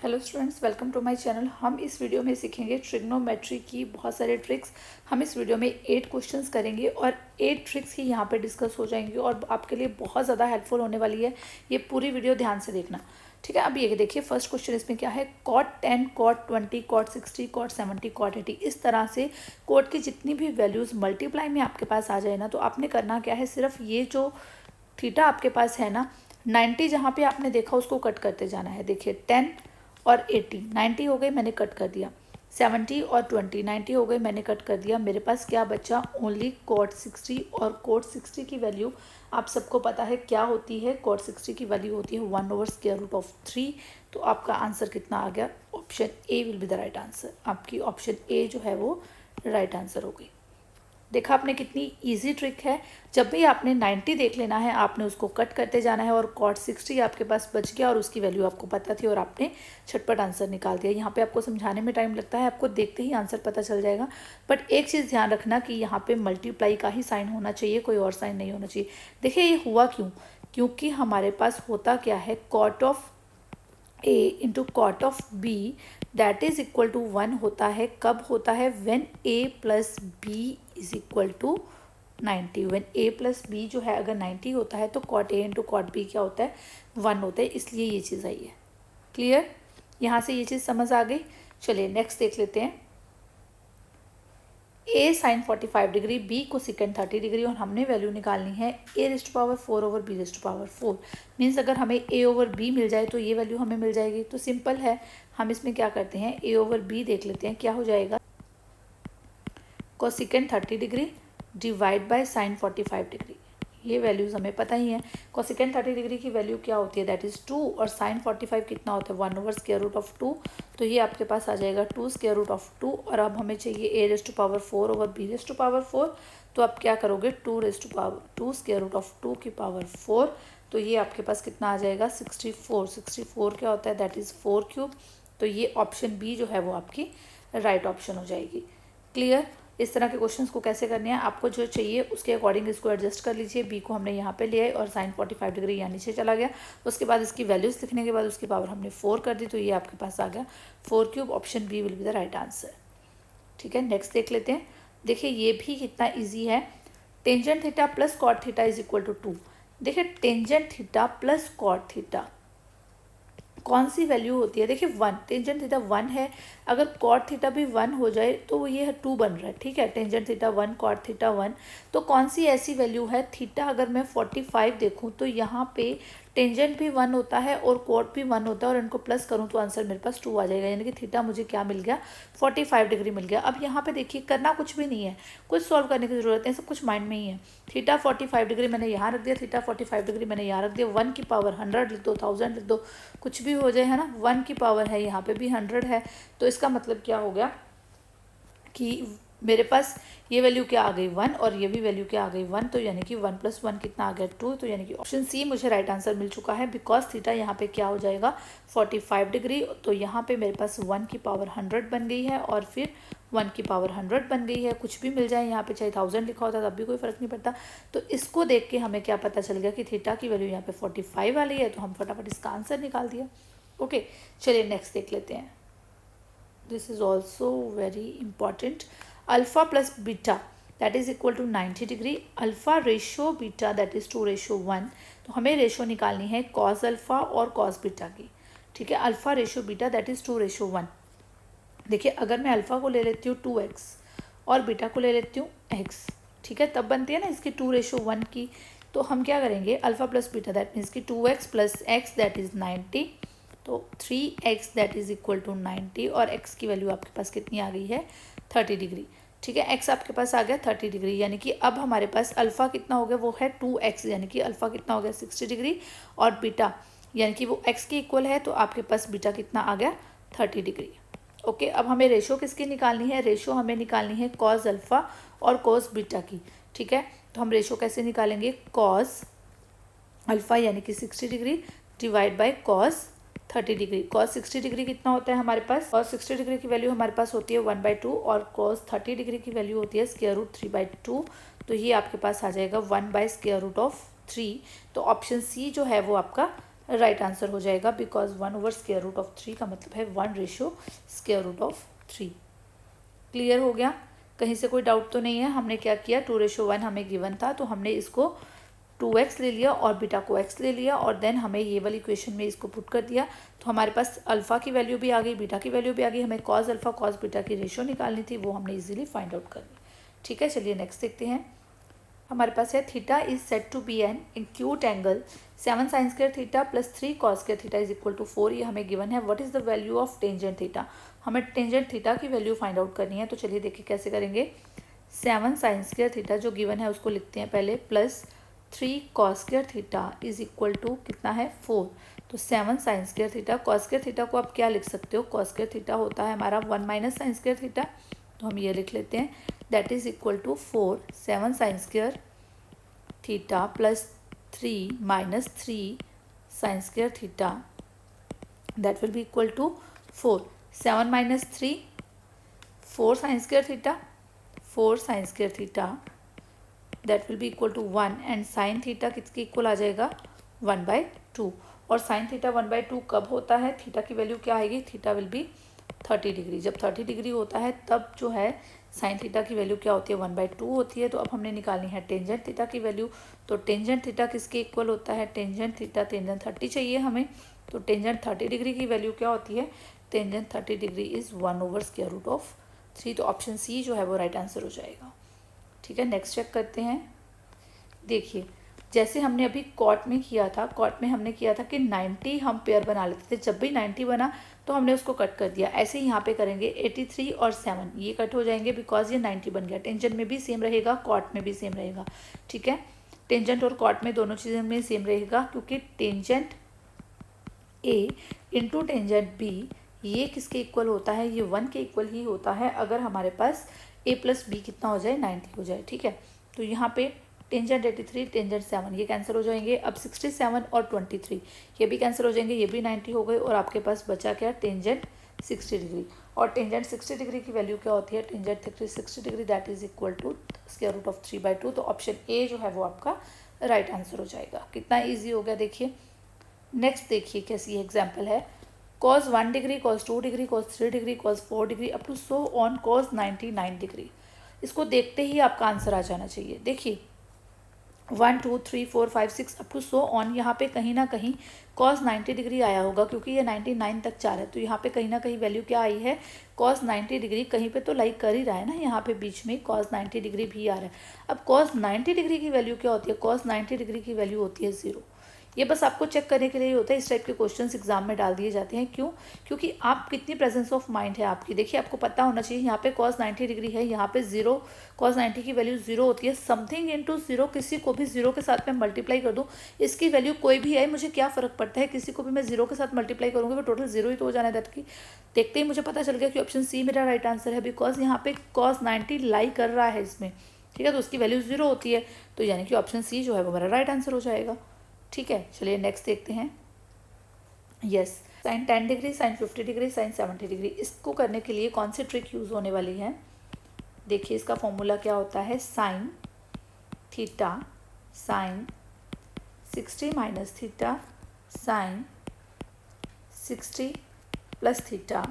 Hello students, welcome to my channel. हम इस video में सीखेंगे ट्रिग्नोमेट्री की बहुत सारे ट्रिक्स। हम इस वीडियो में 8 क्वेश्चंस करेंगे और 8 ट्रिक्स ही यहाँ पे डिस्कस हो जाएंगी और आपके लिए बहुत ज़्यादा हेल्पफुल होने वाली है। ये पूरी वीडियो ध्यान से देखना, ठीक है। अब ये देखिए, फर्स्ट क्वेश्चन इसमें क्या है, cot 10, cot 20, cot 60, cot 70, cot 80। इस तरह से कॉट की जितनी भी वैल्यूज़ मल्टीप्लाई में आपके पास आ जाए ना, तो आपने करना क्या है, सिर्फ ये जो थीटा आपके पास है ना 90, जहाँ पे आपने देखा उसको कट करते जाना है। देखिए 10 और 80, 90 हो गई, मैंने कट कर दिया। 70 और 20, 90 हो गई, मैंने कट कर दिया। मेरे पास क्या बचा, ओनली कॉट 60। और कॉट 60 की वैल्यू आप सबको पता है क्या होती है। कॉट 60 की वैल्यू होती है 1/√3। तो आपका आंसर कितना आ गया, option A will be the right answer. आपकी ऑप्शन ए जो है वो राइट आंसर हो गई। देखा आपने कितनी इजी ट्रिक है। जब भी आपने 90 देख लेना है, आपने उसको कट करते जाना है और कॉट 60 आपके पास बच गया और उसकी वैल्यू आपको पता थी और आपने झटपट आंसर निकाल दिया। यहाँ पे आपको समझाने में टाइम लगता है, आपको देखते ही आंसर पता चल जाएगा। बट एक चीज़ ध्यान रखना कि यहाँ पे मल्टीप्लाई का ही साइन होना चाहिए, कोई और साइन नहीं होना चाहिए। देखिए ये हुआ क्यों, क्योंकि हमारे पास होता क्या है, cot of A into cot of B that is equal to 1 होता है। कब होता है, when A plus B is equal to 90। When A plus B जो है अगर 90 होता है तो cot A into cot B क्या होता है, 1 होता है। इसलिए ये चीज़ आई है। क्लियर, यहाँ से ये चीज़ समझ आ गई। चलिए नेक्स्ट देख लेते हैं। ए साइन 45 डिग्री, बी को सिकेंड 30 डिग्री और हमने वैल्यू निकालनी है a⁴ ओवर b⁴। मीन्स अगर हमें a ओवर b मिल जाए तो ये वैल्यू हमें मिल जाएगी। तो सिंपल है, हम इसमें क्या करते हैं, a ओवर b देख लेते हैं क्या हो जाएगा, cosecant 30 degree divide by sine 45 degree. ये वैल्यूज़ हमें पता ही है। कोसिकेंड 30 डिग्री की वैल्यू क्या होती है, दैट इज़ 2। और साइन 45 कितना होता है, 1/√2। तो ये आपके पास आ जाएगा 2√2। और अब हमें चाहिए a⁴ ओवर b⁴। तो आप क्या करोगे, 2√2 की पावर 4। तो ये आपके पास कितना आ जाएगा, 64। 64 क्या होता है, दैट इज़ 4³। तो ये ऑप्शन बी जो है वो आपकी राइट ऑप्शन हो जाएगी। क्लियर। इस तरह के क्वेश्चंस को कैसे करने हैं, आपको जो चाहिए उसके अकॉर्डिंग इसको एडजस्ट कर लीजिए। बी को हमने यहाँ पे ले आए और साइन 45 डिग्री यहाँ नीचे चला गया। उसके बाद इसकी वैल्यूज़ लिखने के बाद उसकी पावर हमने 4 कर दी, तो ये आपके पास आ गया 4³। Option B will be the right answer. ठीक है, नेक्स्ट देख लेते हैं। देखिए ये भी कितना ईजी है। Tangent theta plus cot theta is equal to 2। देखिए tangent theta plus cot theta कौन सी वैल्यू होती है, देखिए 1। टेंजेंट थीटा 1 है, अगर कॉट थीटा भी 1 हो जाए तो ये 2 बन रहा है। ठीक है, टेंजेंट थीटा 1, कॉट थीटा 1। तो कौन सी ऐसी वैल्यू है, थीटा अगर मैं 45 देखूँ तो यहाँ पे टेंजेंट भी 1 होता है और कॉट भी 1 होता है, और इनको प्लस करूँ तो आंसर मेरे पास 2 आ जाएगा। यानी कि थीटा मुझे क्या मिल गया, 45 डिग्री मिल गया। अब यहाँ पे देखिए करना कुछ भी नहीं है, कुछ सॉल्व करने की ज़रूरत है, सब कुछ माइंड में ही है। थीटा 45 डिग्री मैंने यहाँ रख दिया, थीटा 45 डिग्री मैंने यहाँ रख दिया। 1 की पावर 100 लिख दो, 1000 लिख दो, कुछ भी हो जाए, है ना। 1 की पावर है, यहाँ पे भी 100 है। तो इसका मतलब क्या हो गया कि मेरे पास ये वैल्यू क्या आ गई, 1, और ये भी वैल्यू क्या आ गई, 1। तो यानी कि 1 + 1 कितना आ गया, 2। तो यानी कि ऑप्शन सी मुझे राइट आंसर मिल चुका है। बिकॉज थीटा यहाँ पे क्या हो जाएगा, 45 डिग्री। तो यहाँ पे मेरे पास 1 की पावर 100 बन गई है और फिर 1 की पावर 100 बन गई है। कुछ भी मिल जाए यहाँ पे, चाहे 1000 लिखा होता तब भी कोई फ़र्क नहीं पड़ता। तो इसको देख के हमें क्या पता चल गया कि थीटा की वैल्यू यहाँ पे 45 वाली है, तो हम फटाफट इसका आंसर निकाल दिया। ओके, चलिए नेक्स्ट देख लेते हैं। This is also very important. Alpha plus beta that is equal to 90 degree. Alpha ratio beta that is 2:1। तो हमें रेशो निकालनी है कॉस अल्फा और कॉस बीटा की। ठीक है, alpha ratio beta that is 2:1। देखिए अगर मैं अल्फा को ले लेती हूँ 2x और बीटा को ले लेती हूँ x, ठीक है, तब बनती है ना इसकी 2:1 की। तो हम क्या करेंगे, alpha plus beta that means की 2x + x दैट इज 90। तो 3x that is equal to 90 और x की वैल्यू आपके पास कितनी आ गई है, 30 डिग्री। ठीक है, x आपके पास आ गया 30 डिग्री। यानी कि अब हमारे पास अल्फ़ा कितना हो गया, वो है 2x। यानी कि अल्फ़ा कितना हो गया, 60 डिग्री। और बीटा यानी कि वो x के इक्वल है, तो आपके पास बीटा कितना आ गया, 30 डिग्री। ओके, अब हमें रेशो किसकी निकालनी है, रेशो हमें निकालनी है कॉस अल्फ़ा और कॉस बीटा की। ठीक है, तो हम रेशो कैसे निकालेंगे, कॉस अल्फ़ा यानी कि 60 degree divide by cos 30 degree. Cos 60 degree कितना होता है हमारे पास, कॉस 60 डिग्री की वैल्यू हमारे पास होती है 1/2 और कॉस 30 डिग्री की वैल्यू होती है √3/2। तो ये आपके पास आ जाएगा 1/√3। तो ऑप्शन सी जो है वो आपका राइट आंसर हो जाएगा, बिकॉज 1/√3 का मतलब है 1/√3। क्लियर हो गया? कहीं से कोई डाउट तो नहीं है? हमने क्या किया, 2:1 हमें गिवन था तो हमने इसको 2x ले लिया और बीटा को x ले लिया और देन हमें ये वाली इक्वेशन में इसको पुट कर दिया, तो हमारे पास अल्फ़ा की वैल्यू भी आ गई, बीटा की वैल्यू भी आ गई। हमें कॉस अल्फ़ा कॉस बीटा की रेशियो निकालनी थी, वो हमने इजीली फाइंड आउट कर ली। ठीक है, चलिए नेक्स्ट देखते हैं। हमारे पास है theta is set to be an acute angle 7 sin square theta plus 3 cos square theta is equal to 4, ये हमें गिवन है। What is the value of tangent theta, हमें टेंजेंट थीटा की वैल्यू फाइंड आउट करनी है। तो चलिए देखिए कैसे करेंगे। 7 sin स्क्वायर थीटा जो गिवन है उसको लिखते हैं पहले, plus 3 cos square theta is equal to कितना है 4। तो 7 sin square theta, cos square theta को आप क्या लिख सकते हो, cos स्क्वायर थीटा होता है हमारा 1 माइनस sin स्क्वायर थीटा, तो हम ये लिख लेते हैं, that is equal to 4 7 sin square theta plus 3 minus 3 sin square theta, that will be equal to 4 7 minus 3 4 sin square theta 4 sin square theta, that will be equal to 1 and sine theta किसके equal आ जाएगा 1/2। और sine theta 1/2 कब होता है, theta की value क्या आएगी, थीटा विल बी 30 डिग्री। जब 30 डिग्री होता है तब जो है साइन थीटा की वैल्यू क्या होती है 1/2 होती है। तो अब हमने निकालनी है टेंजेंट थीटा की वैल्यू। तो टेंजेंट थीटा किसके इक्वल होता है, टेंजेंट थीटा टेंजेंट 30 चाहिए हमें, तो टेंजेंट 30 डिग्री की वैल्यू क्या होती है, टेंजेंट 30 डिग्री इज़ 1/√3। तो ऑप्शन सी जो है वो राइट आंसर हो जाएगा। ठीक है, नेक्स्ट चेक करते हैं। देखिए जैसे हमने अभी कॉट में किया था, कॉट में हमने किया था कि 90 हम पेयर बना लेते थे, जब भी 90 बना तो हमने उसको कट कर दिया। ऐसे ही यहाँ पे करेंगे 83 और 7 ये कट हो जाएंगे बिकॉज ये 90 बन गया। टेंजेंट में भी सेम रहेगा, कॉट में भी सेम रहेगा। ठीक है, टेंजेंट और कॉट में दोनों चीज़ों में सेम रहेगा, क्योंकि tangent A into tangent B ये किसके इक्वल होता है, ये 1 के इक्वल ही होता है अगर हमारे पास a प्लस बी कितना हो जाए 90 हो जाए। ठीक है, तो यहाँ पे टेंजेंट 83 टेंजेंट 7 ये कैंसिल हो जाएंगे। अब 67 और 23 ये भी कैंसिल हो जाएंगे, ये भी 90 हो गए और आपके पास बचा क्या, टेंजेंट 60 डिग्री। और टेंजेंट 60 डिग्री की वैल्यू क्या होती है, tangent 60 degree that is equal to √3/2। तो ऑप्शन ए जो है वो आपका राइट आंसर हो जाएगा। कितना ईजी हो गया देखिए। नेक्स्ट देखिए कैसी एग्जाम्पल है, cos 1 degree cos 2 degree cos 3 degree cos 4 degree up to so on cos 99 degree. इसको देखते ही आपका आंसर आ जाना चाहिए। देखिए 1 2 3 4 5 6 अप टू सो ऑन, यहाँ पे कहीं ना कहीं cos 90 डिग्री आया होगा क्योंकि ये 99 तक जा रहा है। तो यहाँ पे कहीं ना कहीं वैल्यू क्या आई है, cos 90 डिग्री कहीं पे तो लाइक कर ही रहा है ना, यहाँ पे बीच में cos 90 डिग्री भी आ रहा है। अब cos 90 डिग्री की वैल्यू क्या होती है, cos 90 डिग्री की वैल्यू होती है 0। ये बस आपको चेक करने के लिए होता है, इस टाइप के क्वेश्चंस एग्जाम में डाल दिए जाते हैं। क्यों, क्योंकि आप कितनी प्रेजेंस ऑफ माइंड है आपकी। देखिए आपको पता होना चाहिए यहाँ पे cos 90 डिग्री है, यहाँ पे 0 cos 90 की वैल्यू 0 होती है। समथिंग इंटू 0, किसी को भी 0 के साथ में मल्टीप्लाई कर दूँ, इसकी वैल्यू कोई भी है मुझे क्या फ़र्क पड़ता है, किसी को भी मैं 0 के साथ मल्टीप्लाई करूँगी वो टोटल 0 ही तो हो जाना है। दैट की देखते ही मुझे पता चल गया कि ऑप्शन सी मेरा राइट आंसर है, बिकॉज यहाँ पे cos 90 लाई कर रहा है इसमें। ठीक है, तो उसकी वैल्यू 0 होती है, तो यानी कि ऑप्शन सी जो है वो मेरा राइट आंसर हो जाएगा। ठीक है, चलिए नेक्स्ट देखते हैं। Yes, sine 10 degree sine 50 degree sine 70 degree, इसको करने के लिए कौन सी ट्रिक यूज़ होने वाली है। देखिए इसका फॉर्मूला क्या होता है, sign theta sine 60 minus theta sine 60 plus theta.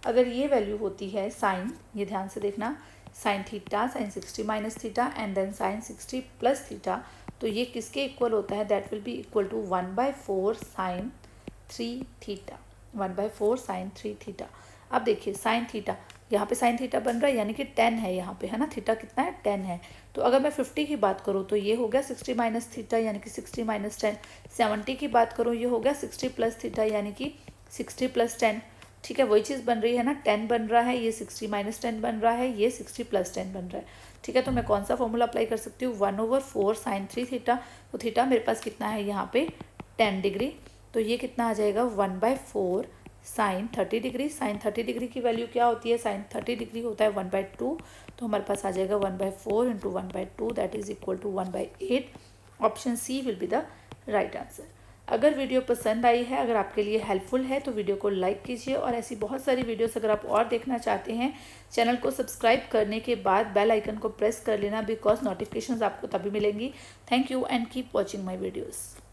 अगर ये वैल्यू होती है साइन, ये ध्यान से देखना, sine theta sine 60 minus theta and then sine 60 plus theta, तो ये किसके इक्वल होता है, that will be equal to 1/4 sine 3 theta 1/4 sine 3 theta. अब देखिए साइन थीटा, यहाँ पे साइन थीटा बन रहा है यानी कि 10 है यहाँ पे, है ना, थीटा कितना है 10 है। तो अगर मैं 50 की बात करूँ तो ये हो गया 60 माइनस थीटा यानी कि 60 माइनस 10। 70 की बात करूँ ये हो गया 60 प्लस थीटा यानी कि 60 प्लस 10। ठीक है, वही चीज़ बन रही है ना, 10 बन रहा है, ये 60 माइनस 10 बन रहा है, ये 60 प्लस 10 बन रहा है। ठीक है, तो मैं कौन सा फॉर्मूला अप्लाई कर सकती हूँ, 1/4 साइन 3 थीटा। तो थीटा मेरे पास कितना है यहाँ पे 10 डिग्री, तो ये कितना आ जाएगा 1/4 साइन 30 डिग्री। साइन 30 डिग्री की वैल्यू क्या होती है, साइन 30 डिग्री होता है 1/2, तो हमारे पास आ जाएगा 1/4 into 1/2 that is equal to 1/8। Option C will be the right answer. अगर वीडियो पसंद आई है, अगर आपके लिए हेल्पफुल है तो वीडियो को लाइक कीजिए, और ऐसी बहुत सारी वीडियोस अगर आप और देखना चाहते हैं चैनल को सब्सक्राइब करने के बाद बेल आइकन को प्रेस कर लेना, बिकॉज नोटिफिकेशंस आपको तभी मिलेंगी। Thank you and keep watching my videos.